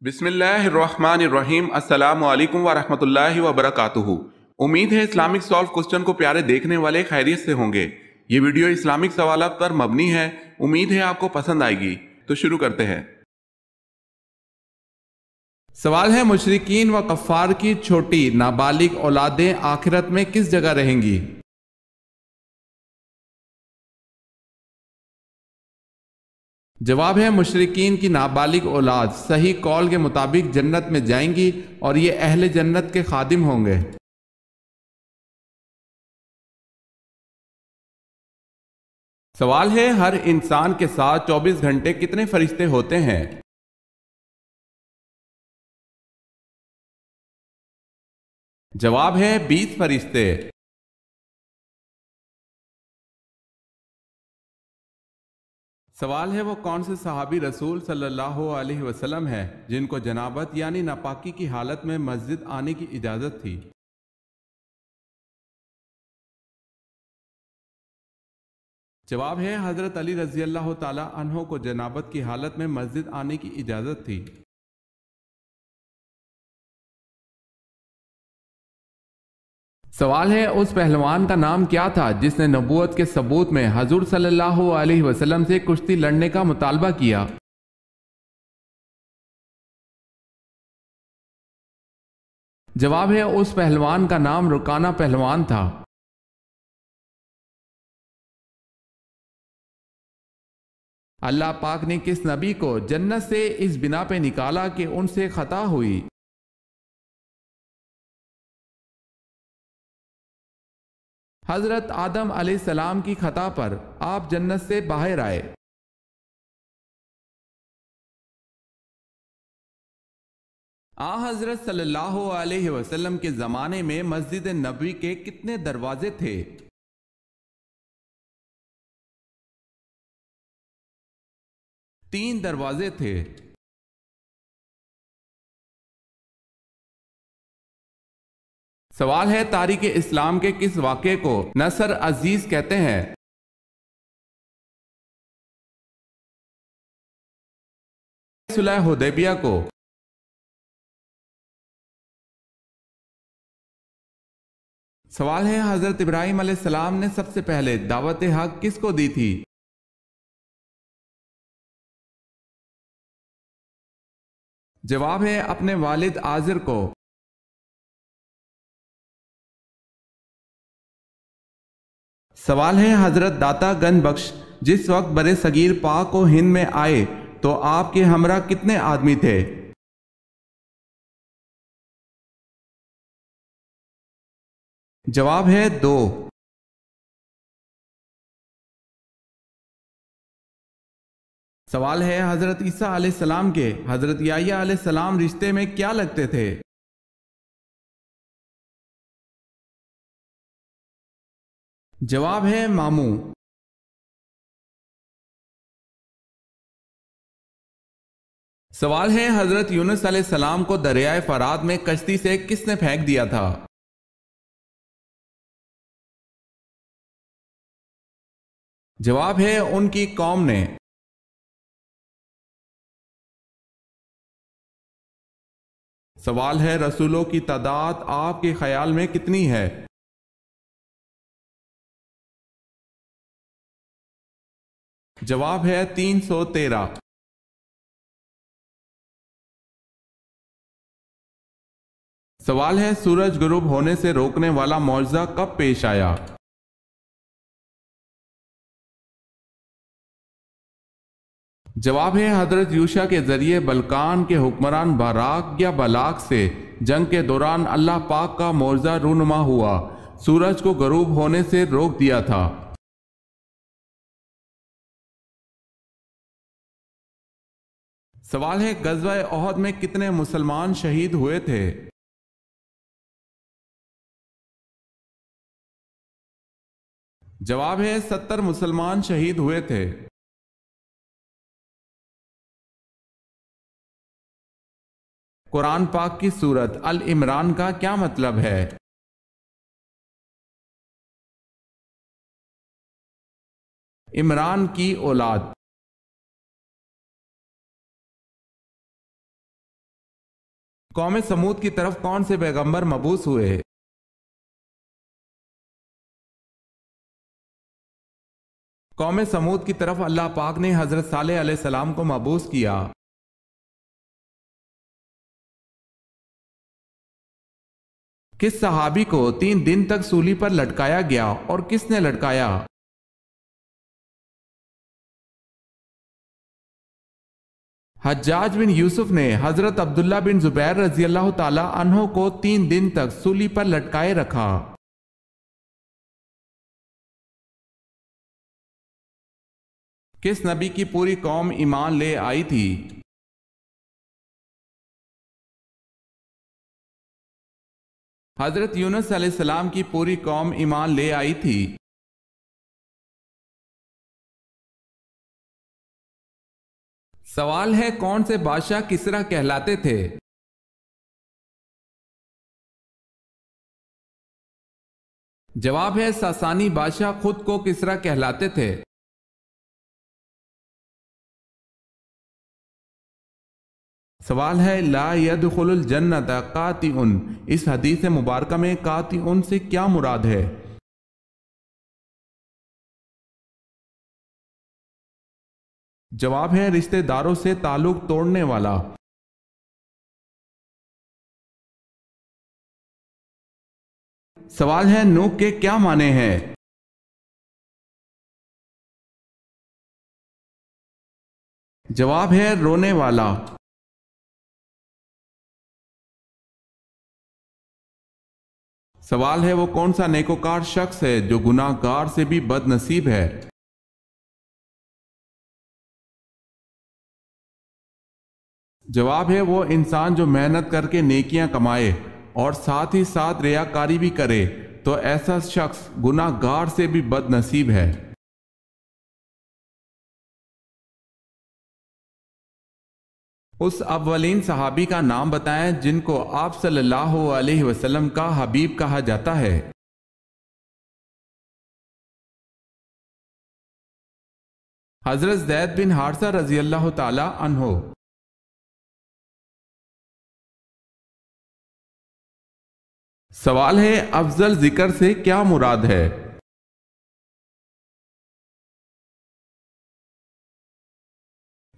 بسم اللہ الرحمن الرحیم۔ السلام علیکم ورحمۃ اللہ وبرکاتہ۔ امید ہے اسلامک سالو کوسچن کو پیارے دیکھنے والے خیریت سے ہوں گے۔ یہ ویڈیو اسلامک سوالات پر مبنی ہے، امید ہے آپ کو پسند آئے گی۔ تو شروع کرتے ہیں۔ سوال ہے، مشرکین و کفار کی چھوٹی نابالغ اولادیں آخرت میں کس جگہ رہیں گی؟ جواب ہے، مشرکین کی نابالغ اولاد صحیح قول کے مطابق جنت میں جائیں گی اور یہ اہل جنت کے خادم ہوں گے۔ سوال ہے، ہر انسان کے ساتھ 24 گھنٹے کتنے فرشتے ہوتے ہیں؟ جواب ہے 20 فرشتے۔ سوال ہے، وہ کون سے صحابی رسول صلی اللہ علیہ وسلم ہے جن کو جنابت یعنی ناپاکی کی حالت میں مسجد آنے کی اجازت تھی؟ جواب ہے، حضرت علی رضی اللہ تعالی عنہ کو جنابت کی حالت میں مسجد آنے کی اجازت تھی۔ سوال ہے، اس پہلوان کا نام کیا تھا جس نے نبوت کے ثبوت میں حضور صلی اللہ علیہ وسلم سے کشتی لڑنے کا مطالبہ کیا؟ جواب ہے، اس پہلوان کا نام رکانہ پہلوان تھا۔ اللہ پاک نے کس نبی کو جنت سے اس بنا پہ نکالا کہ ان سے خطا ہوئی؟ حضرت آدم علیہ السلام کی خطا پر آپ جنت سے باہر آئے۔ حضرت صلی اللہ علیہ وسلم کے زمانے میں مسجد نبوی کے کتنے دروازے تھے؟ تین دروازے تھے۔ سوال ہے، تاریخ اسلام کے کس واقعے کو نصر عزیز کہتے ہیں؟ صلح حدیبیہ کو۔ سوال ہے، حضرت ابراہیم علیہ السلام نے سب سے پہلے دعوت حق کس کو دی تھی؟ جواب ہے، اپنے والد آزر کو۔ سوال ہے، حضرت داتا گنج بخش جس وقت برِ صغیر پاک و ہند میں آئے تو آپ کے ہمراہ کتنے آدمی تھے؟ جواب ہے 2۔ سوال ہے، حضرت عیسیٰ علیہ السلام کے حضرت یحییٰ علیہ السلام رشتے میں کیا لگتے تھے؟ جواب ہے ماموں۔ سوال ہے، حضرت یونس علیہ السلام کو دریائے فرات میں کشتی سے کس نے پھینک دیا تھا؟ جواب ہے، ان کی قوم نے۔ سوال ہے، رسولوں کی تعداد آپ کے خیال میں کتنی ہے؟ جواب ہے 313۔ سوال ہے، سورج غروب ہونے سے روکنے والا معجزہ کب پیش آیا؟ جواب ہے، حضرت یوشع کے ذریعے بلقان کے حکمران باراک یا بلاک سے جنگ کے دوران اللہ پاک کا معجزہ رونما ہوا، سورج کو غروب ہونے سے روک دیا تھا۔ سوال ہے، غزوہ احد میں کتنے مسلمان شہید ہوئے تھے؟ جواب ہے 70 مسلمان شہید ہوئے تھے۔ قرآن پاک کی سورت ال-عمران کا کیا مطلب ہے؟ عمران کی اولاد۔ قوم سمود کی طرف کون سے پیغمبر مبعوث ہوئے؟ قوم سمود کی طرف اللہ پاک نے حضرت صالح علیہ السلام کو مبعوث کیا۔ کس صحابی کو 3 دن تک سولی پر لٹکایا گیا اور کس نے لٹکایا؟ حجاج بن یوسف نے حضرت عبداللہ بن زبیر رضی اللہ تعالی عنہ کو 3 دن تک سولی پر لٹکائے رکھا۔ کس نبی کی پوری قوم ایمان لے آئی تھی؟ حضرت یونس علیہ السلام کی پوری قوم ایمان لے آئی تھی۔ سوال ہے کون سے بادشاہ کسریٰ کہلاتے تھے؟ جواب ہے ساسانی بادشاہ خود کو کسریٰ کہلاتے تھے۔ سوال ہے لا يدخل الجنت قاطع، اس حدیث مبارکہ میں قاطع سے کیا مراد ہے؟ جواب ہے رشتہ داروں سے تعلق توڑنے والا۔ سوال ہے نوح کے کیا معنی ہیں؟ جواب ہے رونے والا۔ سوال ہے وہ کون سا نیکوکار شخص ہے جو گناہ گار سے بھی بد نصیب ہے؟ جواب ہے وہ انسان جو محنت کر کے نیکیاں کمائے اور ساتھ ہی ساتھ ریاکاری بھی کرے تو ایسا شخص گناہ گار سے بھی بد نصیب ہے۔ اس اولین صحابی کا نام بتائیں جن کو آپ صلی اللہ علیہ وسلم کا حبیب کہا جاتا ہے۔ حضرت زید بن حارثہ رضی اللہ تعالی عنہ۔ سوال ہے افضل ذکر سے کیا مراد ہے؟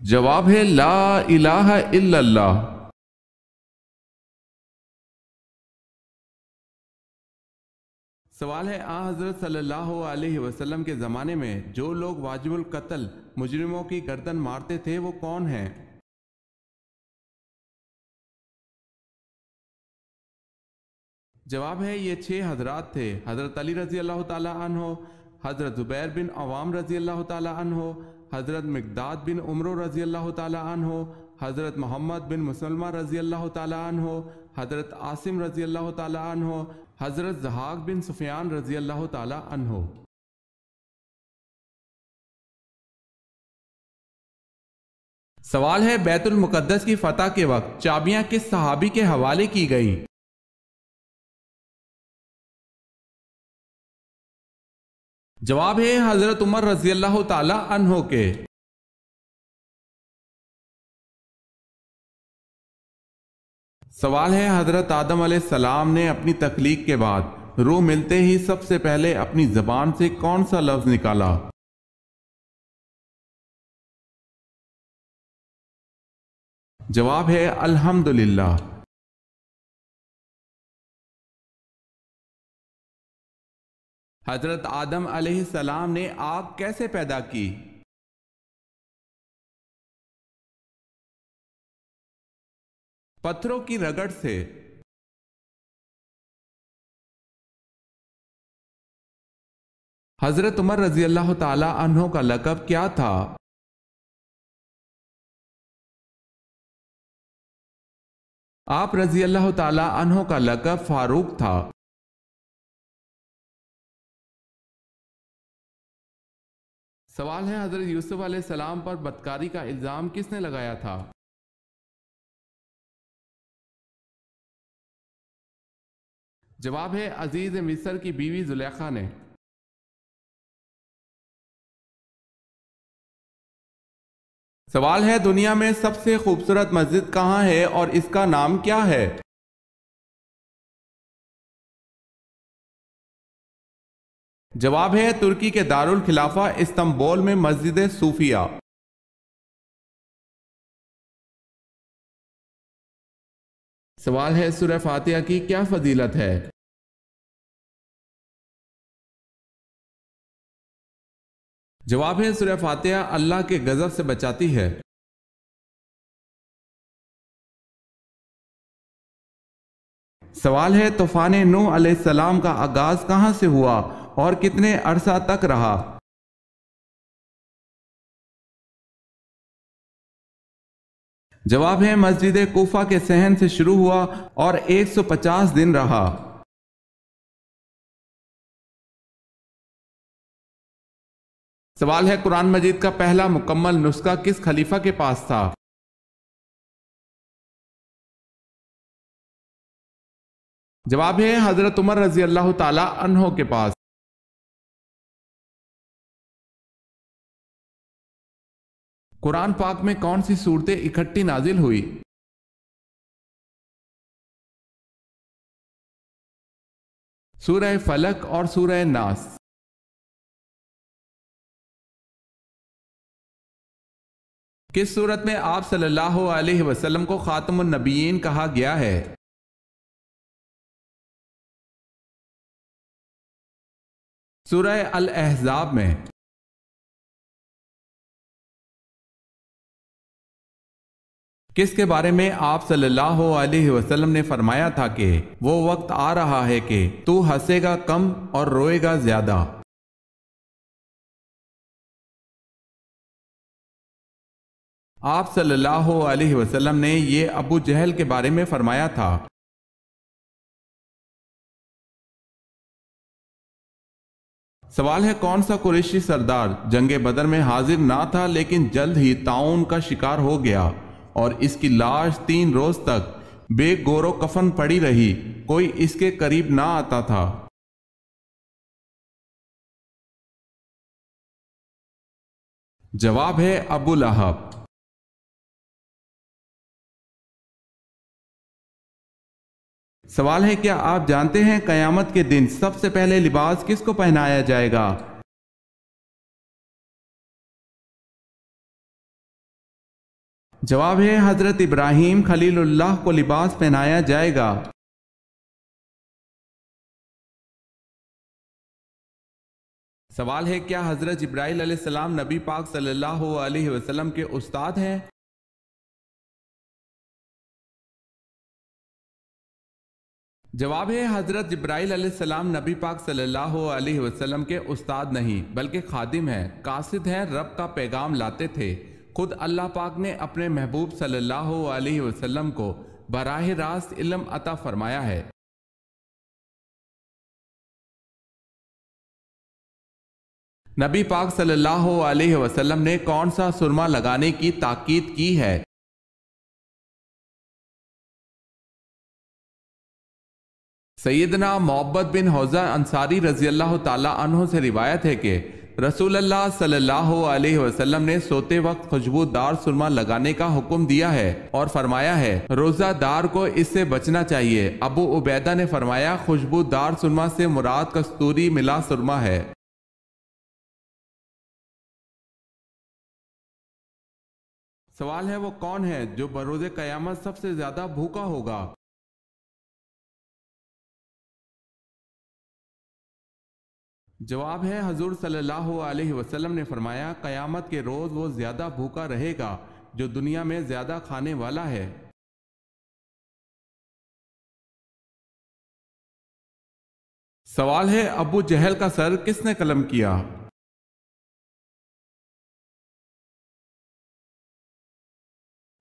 جواب ہے لا الہ الا اللہ۔ سوال ہے حضرت صلی اللہ علیہ وسلم کے زمانے میں جو لوگ واجب القتل مجرموں کی گردن مارتے تھے وہ کون ہیں؟ جواب ہے یہ 6 حضرات تھے، حضرت علی رضی اللہ تعالی عنہ، حضرت زبیر بن عوام رضی اللہ تعالی عنہ، حضرت مقداد بن عمرو رضی اللہ تعالی عنہ، حضرت محمد بن مسلمہ رضی اللہ تعالی عنہ، حضرت عاصم رضی اللہ تعالی عنہ، حضرت ضحاک بن سفیان رضی اللہ تعالی عنہ۔ سوال ہے بیت المقدس کی فتح کے وقت چابیاں کس صحابی کے حوالے کی گئیں؟ جواب ہے حضرت عمر رضی اللہ تعالی عنہ کے۔ سوال ہے حضرت آدم علیہ السلام نے اپنی تخلیق کے بعد روح ملتے ہی سب سے پہلے اپنی زبان سے کون سا لفظ نکالا؟ جواب ہے الحمدللہ۔ حضرت آدم علیہ السلام نے آگ کیسے پیدا کی؟ پتھروں کی رگڑ سے۔ حضرت عمر رضی اللہ تعالی عنہ کا لقب کیا تھا؟ آپ رضی اللہ تعالی عنہ کا لقب فاروق تھا۔ سوال ہے حضرت یوسف علیہ السلام پر بدکاری کا الزام کس نے لگایا تھا؟ جواب ہے عزیز مصر کی بیوی زلیخا نے۔ سوال ہے دنیا میں سب سے خوبصورت مسجد کہاں ہے اور اس کا نام کیا ہے؟ جواب ہے ترکی کے دارالخلافہ استنبول میں مسجد صوفیہ۔ سوال ہے سورہ فاتحہ کی کیا فضیلت ہے؟ جواب ہے سورہ فاتحہ اللہ کے غضب سے بچاتی ہے۔ سوال ہے طوفان نوح علیہ السلام کا آغاز کہاں سے ہوا اور کتنے عرصہ تک رہا؟ جواب ہے مسجد کوفہ کے صحن سے شروع ہوا اور 150 دن رہا۔ سوال ہے قرآن مجید کا پہلا مکمل نسخہ کس خلیفہ کے پاس تھا؟ جواب ہے حضرت عمر رضی اللہ تعالی عنہ کے پاس۔ قرآن پاک میں کون سی صورتیں اکٹھی نازل ہوئی؟ سورہ فلق اور سورہ ناس۔ کس صورت میں آپ صلی اللہ علیہ وسلم کو خاتم النبیین کہا گیا ہے؟ سورہ الاحزاب میں۔ کس کے بارے میں آپ صلی اللہ علیہ وسلم نے فرمایا تھا کہ وہ وقت آ رہا ہے کہ تو ہنسے گا کم اور روئے گا زیادہ؟ آپ صلی اللہ علیہ وسلم نے یہ ابو جہل کے بارے میں فرمایا تھا۔ سوال ہے کون سا قریشی سردار جنگ بدر میں حاضر نہ تھا لیکن جلد ہی طاعون کا شکار ہو گیا اور اس کی لاش 3 روز تک بے گور و کفن پڑی رہی، کوئی اس کے قریب نہ آتا تھا؟ جواب ہے ابو لہب۔ سوال ہے کیا آپ جانتے ہیں قیامت کے دن سب سے پہلے لباس کس کو پہنایا جائے گا؟ جواب ہے حضرت ابراہیم خلیل اللہ کو لباس پہنایا جائے گا۔ سوال ہے کیا حضرت جبرائیل علیہ السلام نبی پاک صلی اللہ علیہ وسلم کے استاد ہیں؟ جواب ہے حضرت جبرائیل علیہ السلام نبی پاک صلی اللہ علیہ وسلم کے استاد نہیں بلکہ خادم ہیں، قاصد ہیں، رب کا پیغام لاتے تھے۔ خود اللہ پاک نے اپنے محبوب صلی اللہ علیہ وسلم کو براہ راست علم عطا فرمایا ہے۔ نبی پاک صلی اللہ علیہ وسلم نے کون سا سرما لگانے کی تاکید کی ہے؟ سیدنا معبد بن حوزہ انصاری رضی اللہ تعالی عنہ سے روایت ہے کہ رسول اللہ صلی اللہ علیہ وسلم نے سوتے وقت خوشبودار سرما لگانے کا حکم دیا ہے اور فرمایا ہے روزہ دار کو اس سے بچنا چاہیے۔ ابو عبیدہ نے فرمایا خوشبودار سرما سے مراد کستوری ملا سرما ہے۔ سوال ہے وہ کون ہے جو بروز قیامت سب سے زیادہ بھوکا ہوگا؟ جواب ہے حضور صلی اللہ علیہ وسلم نے فرمایا قیامت کے روز وہ زیادہ بھوکا رہے گا جو دنیا میں زیادہ کھانے والا ہے۔ سوال ہے ابو جہل کا سر کس نے قلم کیا؟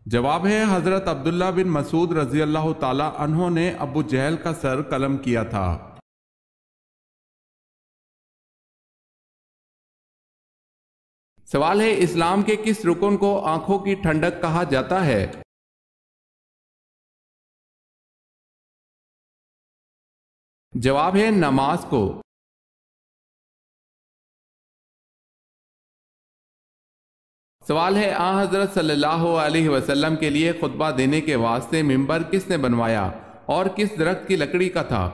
جواب ہے حضرت عبداللہ بن مسعود رضی اللہ تعالی عنہ نے ابو جہل کا سر قلم کیا تھا۔ سوال ہے اسلام کے کس رکن کو آنکھوں کی ٹھنڈک کہا جاتا ہے؟ جواب ہے نماز کو۔ سوال ہے آن حضرت صلی اللہ علیہ وسلم کے لیے خطبہ دینے کے واسطے ممبر کس نے بنوایا اور کس درخت کی لکڑی کا تھا؟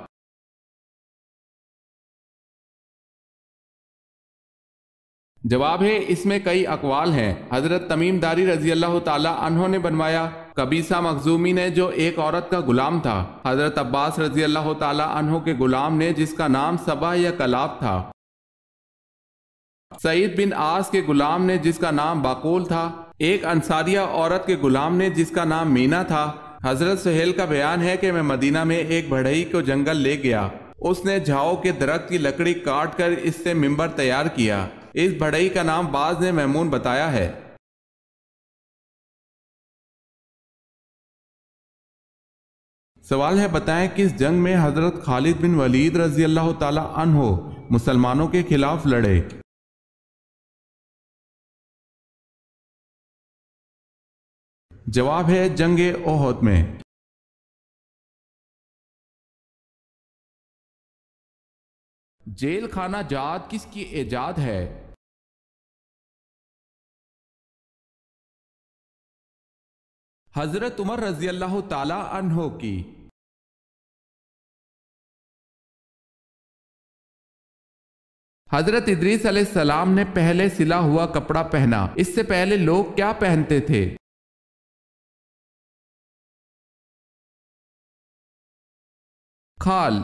جواب ہے اس میں کئی اقوال ہیں۔ حضرت تمیم داری رضی اللہ تعالی عنہ نے بنوایا، قبیصہ مخزومی نے جو ایک عورت کا غلام تھا، حضرت عباس رضی اللہ تعالی عنہ کے غلام نے جس کا نام صبا یا کلاب تھا، سعید بن عاص کے غلام نے جس کا نام باقول تھا، ایک انصاریہ عورت کے غلام نے جس کا نام مینا تھا۔ حضرت سہیل کا بیان ہے کہ میں مدینہ میں ایک بڑھئی کو جنگل لے گیا، اس نے جھاؤ کے درخت کی لکڑی کاٹ کر اس سے ممبر تیار کیا۔ اس بڑھئی کا نام بعض نے میمون بتایا ہے۔ سوال ہے بتائیں کس جنگ میں حضرت خالد بن ولید رضی اللہ تعالی عنہ مسلمانوں کے خلاف لڑے؟ جواب ہے جنگ احد میں۔ جیل خانہ جات کس کی ایجاد ہے؟ حضرت عمر رضی اللہ تعالی عنہ کی۔ حضرت ادریس علیہ السلام نے پہلے سلا ہوا کپڑا پہنا، اس سے پہلے لوگ کیا پہنتے تھے؟ کھال۔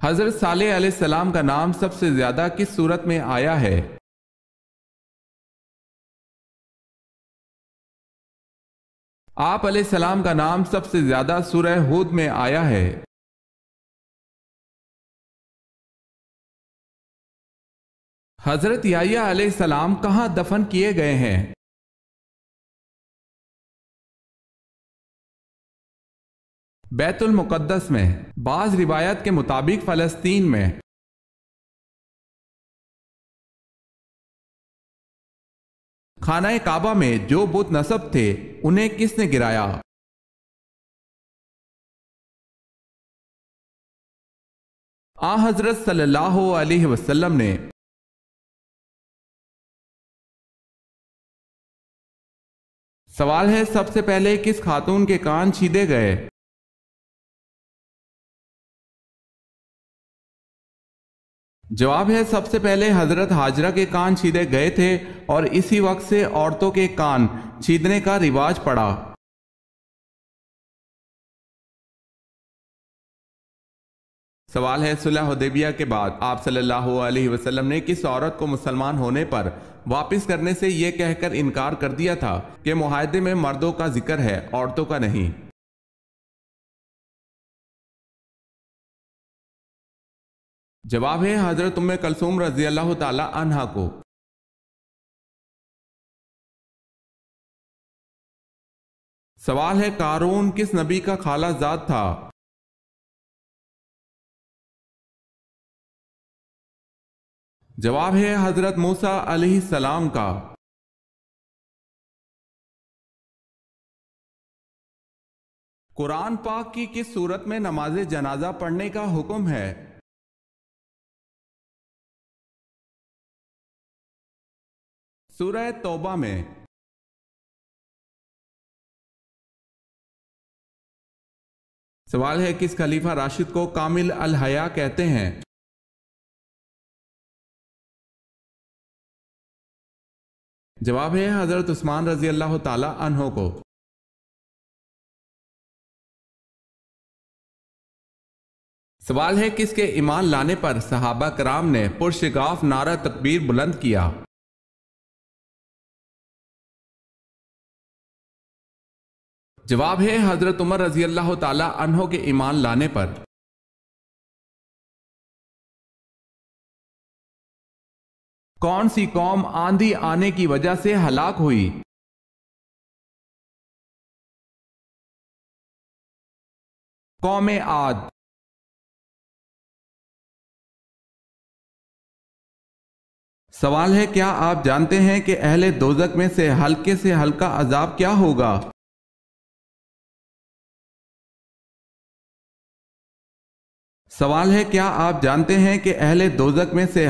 حضرت صالح علیہ السلام کا نام سب سے زیادہ کس سورت میں آیا ہے؟ آپ علیہ السلام کا نام سب سے زیادہ سورہ ہود میں آیا ہے۔ حضرت یحییٰ علیہ السلام کہاں دفن کیے گئے ہیں؟ بیت المقدس میں، بعض روایت کے مطابق فلسطین میں۔ خانہ کعبہ میں جو بت نصب تھے انہیں کس نے گرایا؟ آن حضرت صلی اللہ علیہ وسلم نے۔ سوال ہے سب سے پہلے کس خاتون کے کان چھیدے گئے؟ جواب ہے سب سے پہلے حضرت ہاجرہ کے کان چھیدے گئے تھے اور اسی وقت سے عورتوں کے کان چھیدنے کا رواج پڑا۔ سوال ہے صلح حدیبیہ کے بعد آپ صلی اللہ علیہ وسلم نے کس عورت کو مسلمان ہونے پر واپس کرنے سے یہ کہہ کر انکار کر دیا تھا کہ معاہدے میں مردوں کا ذکر ہے، عورتوں کا نہیں؟ جواب ہے حضرت ام کلثوم رضی اللہ تعالی عنہا کو۔ سوال ہے قارون کس نبی کا خالہ زاد تھا؟ جواب ہے حضرت موسیٰ علیہ السلام کا۔ قرآن پاک کی کس صورت میں نماز جنازہ پڑھنے کا حکم ہے؟ سورہ توبہ میں۔ سوال ہے کس خلیفہ راشد کو کامل الحیا کہتے ہیں؟ جواب ہے حضرت عثمان رضی اللہ تعالی عنہ کو۔ سوال ہے کس کے ایمان لانے پر صحابہ کرام نے پرشگاف نعرہ تکبیر بلند کیا؟ جواب ہے حضرت عمر رضی اللہ تعالی عنہ کے ایمان لانے پر۔ کون سی قوم آندھی آنے کی وجہ سے ہلاک ہوئی؟ قوم عاد۔ سوال ہے کیا آپ جانتے ہیں کہ اہل دوزخ میں سے ہلکا عذاب کیا ہوگا؟ سوال ہے، کیا آپ جانتے ہیں کہ اہل دوزخ میں سے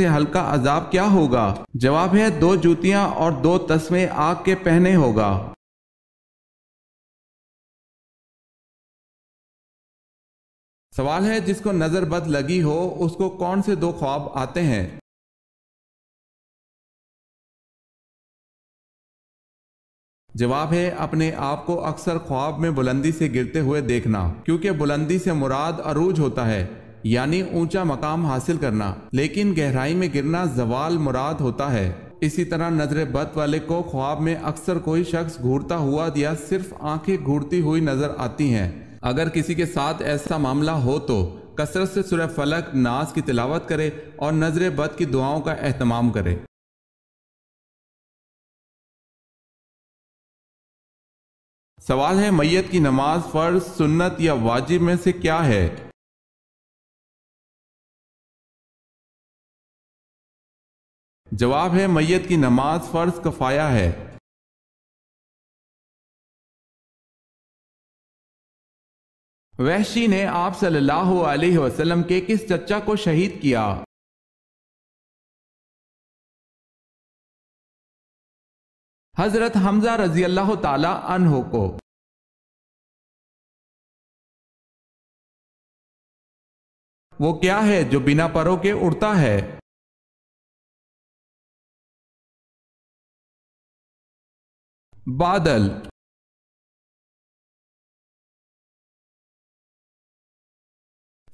ہلکا عذاب کیا ہوگا؟ جواب ہے 2 جوتیاں اور 2 تسمے آگ کے پہنے ہوگا۔ سوال ہے، جس کو نظر بد لگی ہو اس کو کون سے 2 خواب آتے ہیں؟ جواب ہے اپنے آپ کو اکثر خواب میں بلندی سے گرتے ہوئے دیکھنا، کیونکہ بلندی سے مراد عروج ہوتا ہے، یعنی اونچا مقام حاصل کرنا، لیکن گہرائی میں گرنا زوال مراد ہوتا ہے۔ اسی طرح نظر بد والے کو خواب میں اکثر کوئی شخص گھورتا ہوا یا صرف آنکھیں گھورتی ہوئی نظر آتی ہیں۔ اگر کسی کے ساتھ ایسا معاملہ ہو تو کثرت سے سورہ فلق ناس کی تلاوت کرے اور نظر بد کی دعاؤں کا اہتمام کرے۔ سوال ہے، میت کی نماز فرض، سنت یا واجب میں سے کیا ہے؟ جواب ہے میت کی نماز فرض کفایہ ہے۔ وحشی نے آپ صلی اللہ علیہ وسلم کے کس چچا کو شہید کیا؟ حضرت حمزہ رضی اللہ تعالی عنہ کو۔ وہ کیا ہے جو بنا پروں کے اڑتا ہے؟ بادل۔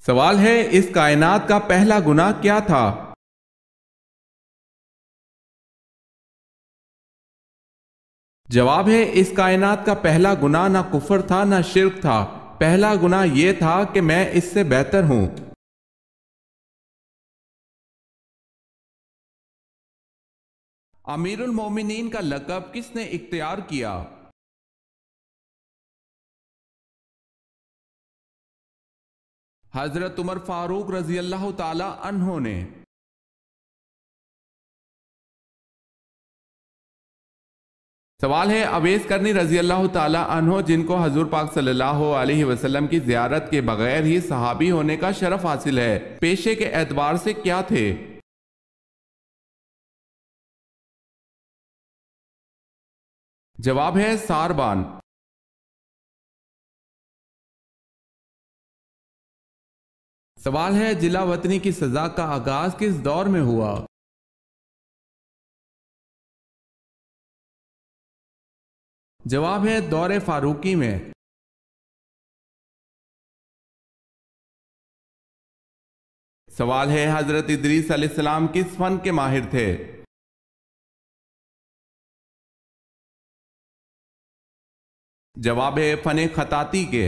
سوال ہے، اس کائنات کا پہلا گناہ کیا تھا؟ جواب ہے اس کائنات کا پہلا گناہ نہ کفر تھا نہ شرک تھا، پہلا گناہ یہ تھا کہ میں اس سے بہتر ہوں۔ امیر المومنین کا لقب کس نے اختیار کیا؟ حضرت عمر فاروق رضی اللہ تعالی عنہ نے۔ سوال ہے، اویس کرنی رضی اللہ تعالی عنہ جن کو حضور پاک صلی اللہ علیہ وسلم کی زیارت کے بغیر ہی صحابی ہونے کا شرف حاصل ہے، پیشے کے اعتبار سے کیا تھے؟ جواب ہے ساربان۔ سوال ہے، جلا وطنی کی سزا کا آغاز کس دور میں ہوا؟ جواب ہے دور فاروقی میں۔ سوال ہے، حضرت ادریس علیہ السلام کس فن کے ماہر تھے؟ جواب ہے فن خطاطی کے۔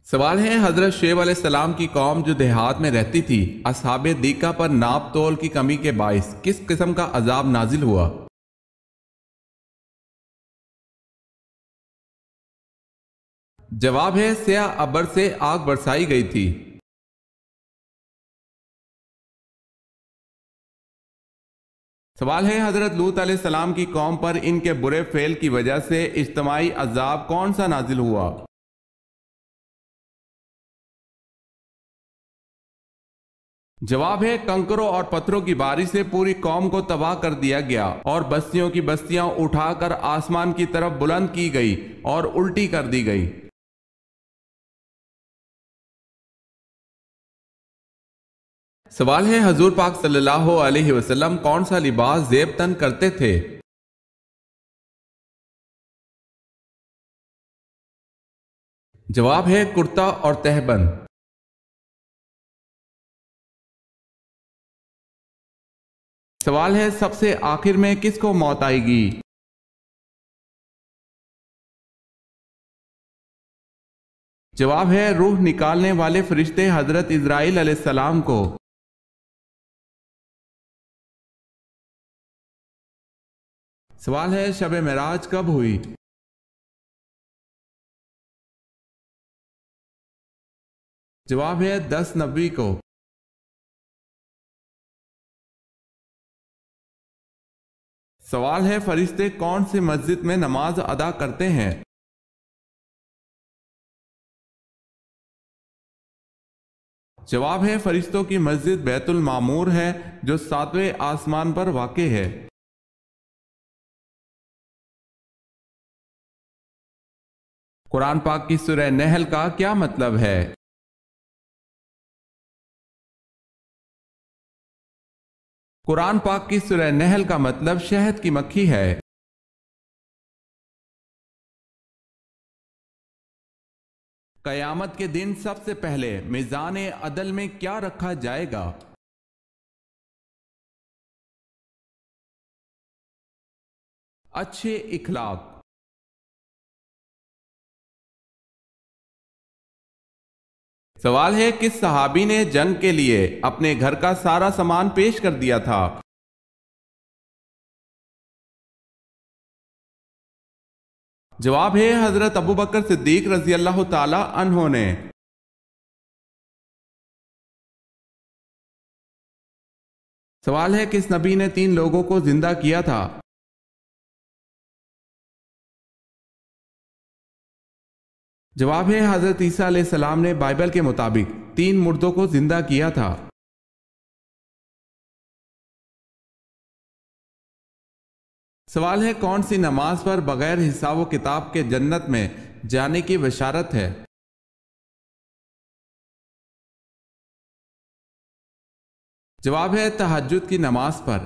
سوال ہے، حضرت شعیب علیہ السلام کی قوم جو دیہات میں رہتی تھی، اصحاب دیکہ پر ناپ تول کی کمی کے باعث کس قسم کا عذاب نازل ہوا؟ جواب ہے سیاہ ابر سے آگ برسائی گئی تھی۔ سوال ہے، حضرت لوط علیہ السلام کی قوم پر ان کے برے فعل کی وجہ سے اجتماعی عذاب کون سا نازل ہوا؟ جواب ہے کنکروں اور پتھروں کی بارش سے پوری قوم کو تباہ کر دیا گیا اور بستیوں کی بستیاں اٹھا کر آسمان کی طرف بلند کی گئی اور الٹی کر دی گئی۔ سوال ہے، حضور پاک صلی اللہ علیہ وسلم کون سا لباس زیب تن کرتے تھے؟ جواب ہے کرتا اور تہبند۔ سوال ہے، سب سے آخر میں کس کو موت آئے گی؟ جواب ہے روح نکالنے والے فرشتے حضرت اسرائیل علیہ السلام کو۔ سوال ہے، شب معراج کب ہوئی؟ جواب ہے 10 نوی کو۔ سوال ہے، فرشتے کون سی مسجد میں نماز ادا کرتے ہیں؟ جواب ہے فرشتوں کی مسجد بیت المعمور ہے جو 7ویں آسمان پر واقع ہے۔ قرآن پاک کی سورہ نحل کا کیا مطلب ہے؟ قرآن پاک کی سورہ نحل کا مطلب شہد کی مکھی ہے۔ قیامت کے دن سب سے پہلے میزان عدل میں کیا رکھا جائے گا؟ اچھے اخلاق۔ سوال ہے کس صحابی نے جنگ کے لیے اپنے گھر کا سارا سامان پیش کر دیا تھا؟ جواب ہے حضرت ابوبکر صدیق رضی اللہ تعالی عنہ نے۔ سوال ہے کس نبی نے 3 لوگوں کو زندہ کیا تھا؟ جواب ہے حضرت عیسیٰ علیہ السلام نے بائبل کے مطابق 3 مردوں کو زندہ کیا تھا۔ سوال ہے کون سی نماز پر بغیر حساب و کتاب کے جنت میں جانے کی بشارت ہے؟ جواب ہے تہجد کی نماز پر۔